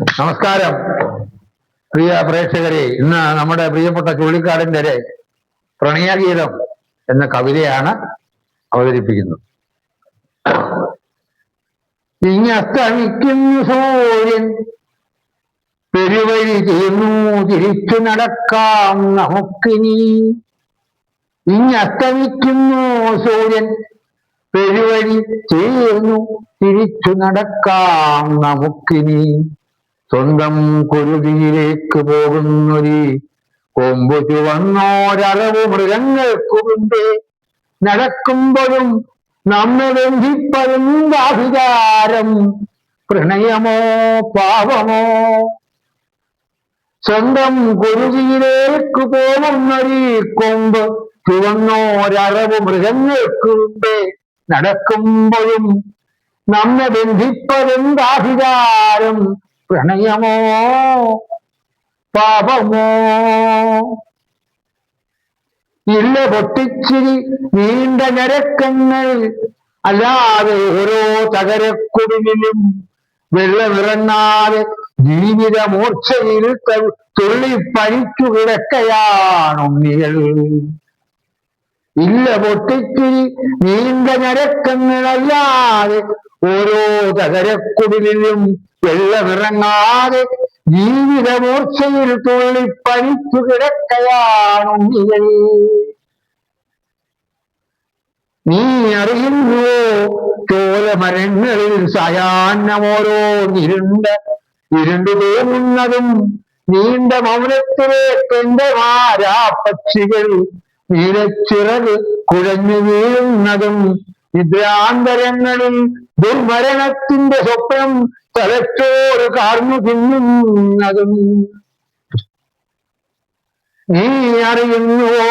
നമസ്കാരം പ്രിയ പ്രേക്ഷകരെ. ഇന്ന് നമ്മുടെ പ്രിയപ്പെട്ട ചുള്ളിക്കാടിന്റെ പ്രണയഗീതം എന്ന കവിതയാണ് അവതരിപ്പിക്കുന്നത്. ഇങ്ങസ്തമിക്കുന്നു സൂര്യൻ, പെരുവഴി തീർന്നു തിരിച്ചു നടക്കാം നമുക്കിനി. ഇങ്ങസ്തമിക്കുന്നു സൂര്യൻ, പെരുവഴി തീർന്നു തിരിച്ചു നടക്കാം നമുക്കിനി. സ്വന്തം കുരുതിയിലേക്ക് പോകുന്നൊരു കൊമ്പു ചുവന്നോരളവ് മൃഗങ്ങൾക്കു മുമ്പേ നടക്കുമ്പോഴും നമ്മെ ബന്ധിപ്പതെന്താഭിചാരം, പ്രണയമോ പാപമോ? സ്വന്തം കുരുതിയിലേക്ക് പോകുന്നൊരു കൊമ്പ് ചുവന്നോരളവ് മൃഗങ്ങൾക്കു മുമ്പേ നടക്കുമ്പോഴും നമ്മെ ബന്ധിപ്പതെന്താഭിചാരം, പ്രണയമോ പാപമോ? ഇല്ല പൊട്ടിച്ചിരി നീണ്ട ഞരക്കങ്ങൾ, അല്ലാതെ ഓരോ തകരക്കുടിലും വെള്ളമിറങ്ങാതെ ജീവിത മൂർച്ചയിൽ തുള്ളിപ്പനിച്ചു കിടക്കയാണുണ്ണികൾ. ഇല്ല പൊട്ടിച്ചിരി നീണ്ട ഞരക്കങ്ങളല്ലാതെ ഓരോ തകരക്കുടിലും വെള്ളമിറങ്ങാതെ ജീവിതമൂർച്ചയിൽ തുള്ളിപ്പനിച്ചു കിടക്കയാണുണ്ണികൾ. നീ അറിയുന്നുവോ ചോലമരങ്ങളിൽ ഇരുണ്ടു തോന്നുന്നതും നീണ്ട മൗനത്തിലേക്ക് എന്റെ മാരാപ്പക്ഷികൾ നീലച്ചിറക് കുഴഞ്ഞു വീഴുന്നതും നിദ്രാന്തരങ്ങളിൽ ദുർമരണത്തിന്റെ സ്വപ്നം തലച്ചോറ് കാർന്നു തിന്നുന്നതും. നീ അറിയുന്നുവോ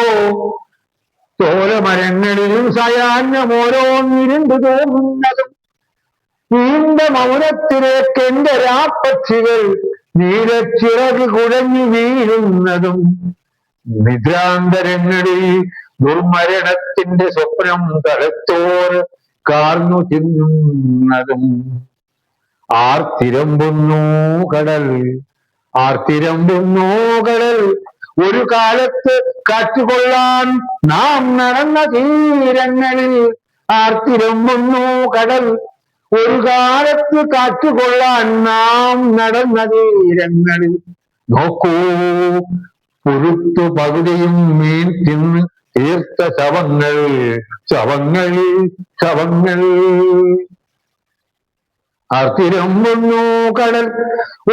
ചോലമരങ്ങളിൽ സായാഹ്നം ഓരോന്നിരുണ്ടു തോന്നുന്നതും നീണ്ട മൗനത്തിലേക്ക് എന്റെ രാപ്പക്ഷികൾ നീലച്ചിറക് കുഴഞ്ഞു വീഴുന്നതും നിദ്രാന്തരങ്ങളിൽ ദുർമരണത്തിന്റെ സ്വപ്നം തലച്ചോറ് കാർന്നു തിന്നുന്നതും. ആർത്തിരമ്പുന്നു കടൽ, ആർത്തിരമ്പുന്നു കടൽ, ഒരു കാലത്ത് കാറ്റുകൊള്ളാൻ നാം നടന്ന തീരങ്ങളിൽ. ആർത്തിരമ്പുന്നു കടൽ, ഒരു കാലത്ത് കാറ്റുകൊള്ളാൻ നാം നടന്ന തീരങ്ങളിൽ. നോക്കൂ പുഴുത്തു പകുതിയും മീൻ തിന്ന് തീർത്ത ശവങ്ങൾ, ശവങ്ങൾ, ശവങ്ങൾ. ആർത്തിരമ്പുന്നു കടൽ,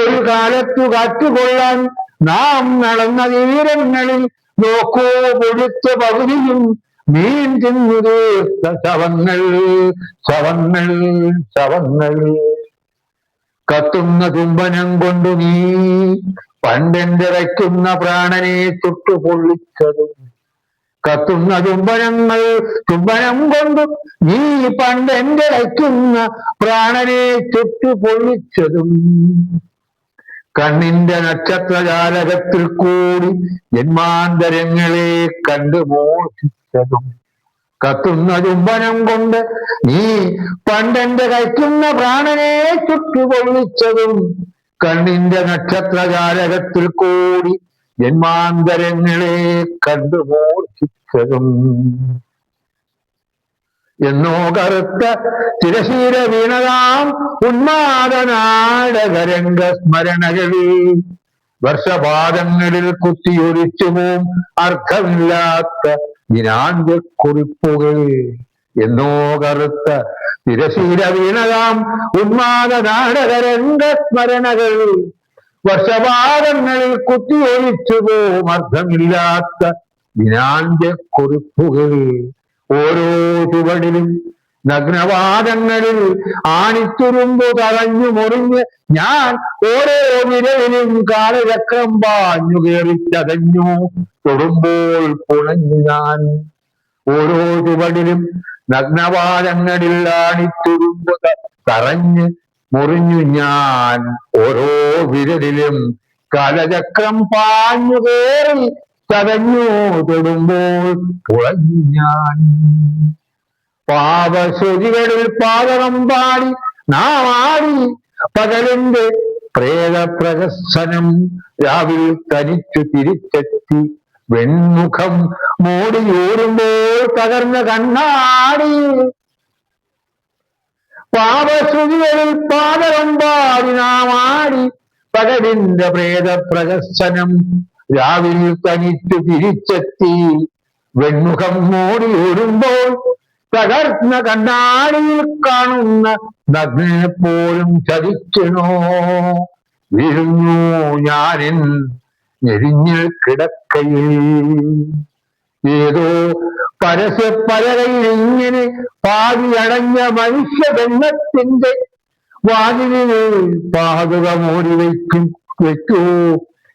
ഒരു കാലത്തു കാറ്റുകൊള്ളാൻ നാം നടന്ന തീരങ്ങളിൽ. നോക്കൂ പൊഴുത്ത പകുതിയും മീൻ തിന്നു തീർത്ത ശവങ്ങൾ, ശവങ്ങൾ, ശവങ്ങൾ. കത്തുന്ന ചുംബനം കൊണ്ടു നീ പണ്ടെന്റെ വയ്ക്കുന്ന പ്രാണനെ തൊട്ടു പൊള്ളിച്ചതും. കത്തുന്ന ചുംബനം കൊണ്ടു നീ പണ്ടെന്റെ വയ്ക്കുന്ന പ്രാണനെ തൊട്ടു പൊള്ളിച്ചതും. കണ്ണിന്റെ നക്ഷത്രജാലകത്തിൽ കൂടി ജന്മാന്തരങ്ങളെ കണ്ടു മോഷിച്ചതും. കത്തുന്ന ചുംബനം കൊണ്ട് നീ പണ്ടെന്റെ കഴിക്കുന്ന പ്രാണനെ ചുട്ടുപൊള്ളിച്ചതും. കണ്ണിന്റെ നക്ഷത്രജാലകത്തിൽ കൂടി ജന്മാന്തരങ്ങളെ കണ്ടു മോഷിച്ചതും. എന്നോ കറുത്ത തിരശീല വീണതാം ഉന്മാദനാടകരംഗ സ്മരണകളിൽ വർഷപാദങ്ങളിൽ കുത്തിയൊലിച്ചു പോം അർത്ഥമില്ലാത്ത ദിനാന്ത്യക്കുറിപ്പുകൾ. എന്നോ കറുത്ത തിരശീല വീണതാം ഉന്മാദനാടകരംഗ സ്മരണകളിൽ വർഷപാദങ്ങളിൽ കുത്തിയൊലിച്ചു പോം അർത്ഥമില്ലാത്ത ദിനാന്ത്യക്കുറിപ്പുകൾ. ഓരോ ചുവടിലും നഗ്നവാദങ്ങളിൽ ആണിത്തുരുമ്പു തടഞ്ഞു മുറിഞ്ഞ് ഞാൻ ഓരോ വിരലിലും കാലചക്രം പാഞ്ഞു കയറിച്ചതഞ്ഞു തൊടുമ്പോൾ പുണഞ്ഞു ഞാൻ. ഓരോ ചുവടിലും നഗ്നവാദങ്ങളിൽ ആണിത്തുരുമ്പു തറഞ്ഞ് മുറിഞ്ഞു ഞാൻ ഓരോ വിരലിലും കാലചക്രം പാഞ്ഞു കയറി ചതഞ്ഞു തൊടുമ്പോൾ പുളഞ്ഞു ഞാൻ. പാപശരികളിൽ പാതകം പാടി നാം ആടി പകലിന്റെ പ്രേതപ്രഹസനം രാവിൽ തനിച്ചു തിരിച്ചെത്തി വെൺമുഖം മോടിയൂറുമ്പോൾ തകർന്ന കണ്ണാടി പാപശ്രുതികളിൽ പാതകമ്പാടി നാമാടി പകടിന്റെ പ്രേതപ്രഹസനം രാവിൽ തനിച്ചു തിരിച്ചെത്തി വെൺമുഖം മോടിയൂറുമ്പോൾ തകർന്ന കണ്ണാടിയിൽ കാണുന്ന നഗ്നെ പോലും ചതിക്കണോ വീഴുന്നു ഞാനിൻ ഞെരിഞ്ഞ കിടക്കയിൽ ഏതോ പരസ്യപ്പലകയിൽ ഇങ്ങനെ പാതിയടഞ്ഞ മനുഷ്യബന്ധത്തിന്റെ വാതിലിൽ പാതുക മൂടി വെക്കൂ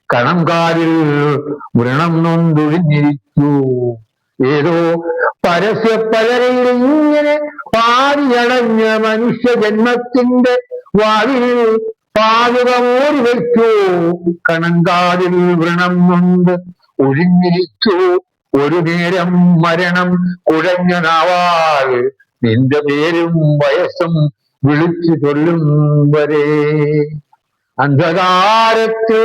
കണംകാരിൽ വ്രണം നൊന്തൊഴിഞ്ഞിരിക്കൂ ഏതോ പരസ്യപ്പലകയിൽ ഇങ്ങനെ പാതിയടഞ്ഞ മനുഷ്യജന്മത്തിന്റെ വാതിലിൽ പാതുക മൂടി വെക്കൂ കണങ്കാതിൽ വ്രണം കൊണ്ട് ഒഴിഞ്ഞിരിക്കൂ ഒരു നേരം മരണം കുഴഞ്ഞ നാവാൽ നിന്റെ പേരും വയസ്സും വിളിച്ചു ചൊല്ലും വരെ അന്ധകാരത്തിൽ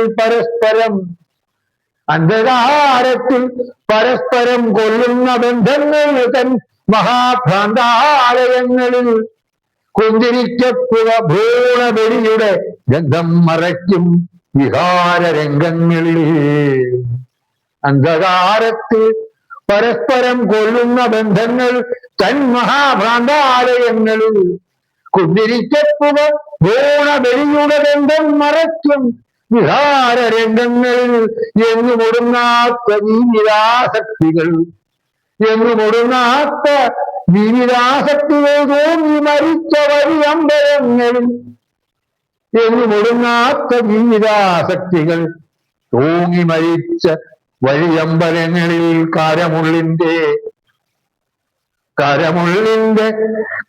പരസ്പരം കൊല്ലുന്ന ബന്ധങ്ങൾ തൻ മഹാഭ്രാന്താലയങ്ങളിൽ കുന്തിരിക്കപ്പുക ഭ്രൂണബലിയുടെ ഗന്ധം മറയ്ക്കും വിഹാരരംഗങ്ങളിൽ അന്ധകാരത്തിൽ പരസ്പരം കൊല്ലുന്ന ബന്ധങ്ങൾ തൻ മഹാഭ്രാന്താലയങ്ങളിൽ കുന്തിരിക്കപ്പുക ഭ്രൂണബലിയുടെ ഗന്ധം മറയ്ക്കും വിഹാരരംഗങ്ങളിൽ എങ്ങുമൊടുങ്ങാത്ത ജീവിതാസക്തികൾ തോന്നി മരിച്ച വഴിയമ്പലങ്ങളിൽ എങ്ങുമൊടുങ്ങാത്ത ജീവിതാസക്തികൾ തൂങ്ങി മരിച്ച വഴിയമ്പലങ്ങളിൽ കരമുള്ളിന്റെ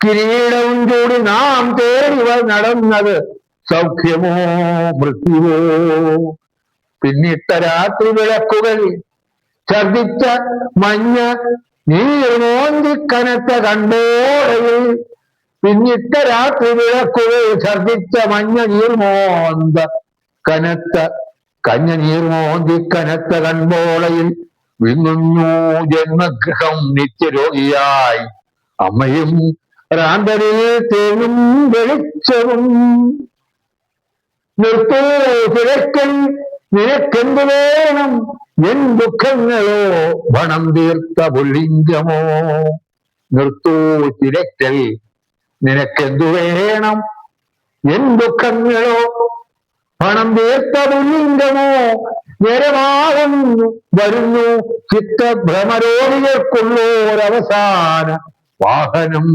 കിരീടവും ചൂടി നാം തേടി നടന്നത് സൗഖ്യമോ മൃത്യുവോ പിന്നിട്ട രാത്രി വിളക്കുകൾ ഛർദിച്ച മഞ്ഞ നീർമോന്തി കനത്ത കണ്ടോടയിൽ പിന്നിട്ട രാത്രി വിളക്കുകൾ ഛർദിച്ച മഞ്ഞ നീർമോന്തി കനത്ത കൺപോളയിൽ വിങ്ങുന്നു ജന്മഗൃഹം നിത്യരോഗിയായി അമ്മയും റാന്തലിൽ തേനും വെളിച്ചവും നിർത്തൂ തിരക്കൽ നിനക്കെന്തു വേണം എൻ ദുഃഖങ്ങളോ പണം തീർത്ത പുല്ലിംഗമോ നിർത്തൂ തിരക്കൽ നിനക്കെന്തു വേണം എൻ ദുഃഖങ്ങളോ പണം തീർത്ത പുല്ലിംഗമോ നേരമാകുന്നു വരുന്നു ചിത്തഭ്രമരോഗികൾക്കുള്ളോരവസാന വാഹനം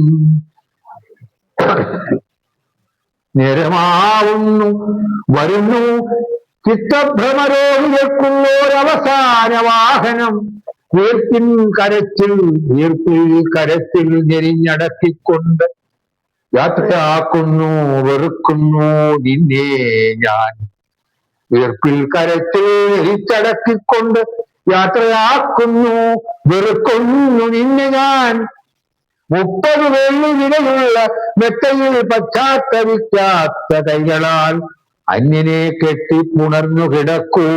നേരമാവുന്നു വരുന്നു ചിത്തഭ്രമരോഗികൾക്കുള്ളോരവസാന വാഹനം വീർപ്പിൽ കരത്തിൽ ഞെരിഞ്ഞടക്കിക്കൊണ്ട് യാത്രയാക്കുന്നു വെറുക്കുന്നു നിന്നെ ഞാൻ വീർപ്പിൽ കരത്തിൽ ഞെരിച്ചടക്കിക്കൊണ്ട് യാത്രയാക്കുന്നു വെറുക്കുന്നു നിന്നെ ഞാൻ 30 വെള്ളി വിലയുള്ള മെത്തയിൽ പശ്ചാത്തപിക്കാത്ത കൈകളാൽ അന്യനെ കെട്ടിപ്പുണർന്നു കിടക്കൂ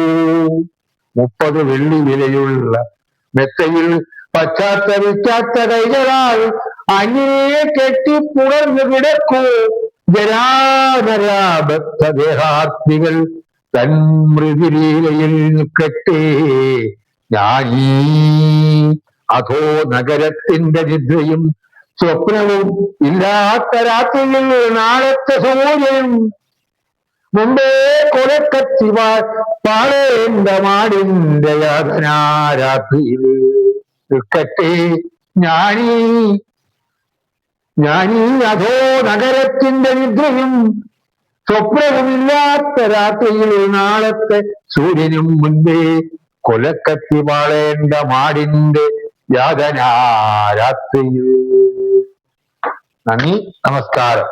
30 വെള്ളി വിലയുള്ള മെത്തയിൽ പശ്ചാത്തപിക്കാത്ത കൈകളാൽ അന്യനെ കെട്ടിപ്പുണർന്നു കിടക്കൂ ജരാജരാബദ്ധദേഹാർത്ഥികൾ തൻ മൃദുലീലയിൽ നിൽക്കട്ടെ ഞാനീ അധോ നഗരത്തിന്റെ നിദ്രയും സ്വപ്നവും ഇല്ലാത്ത രാത്രിയിൽ നാളത്തെ സൂര്യനും മുമ്പേ കൊലക്കത്തി പാടേണ്ട മാടിന്റെ യാതനാരാത്രിയിൽ നിൽക്കട്ടെ ഞാനീ അധോ നഗരത്തിന്റെ നിദ്രയും സ്വപ്നവുമില്ലാത്ത രാത്രിയിൽ നാളത്തെ സൂര്യനും മുൻപേ കൊലക്കത്തി പാളേണ്ട മാടിന്റെ യാതനാരാത്രിയിൽ. നന്ദി, നമസ്കാരം.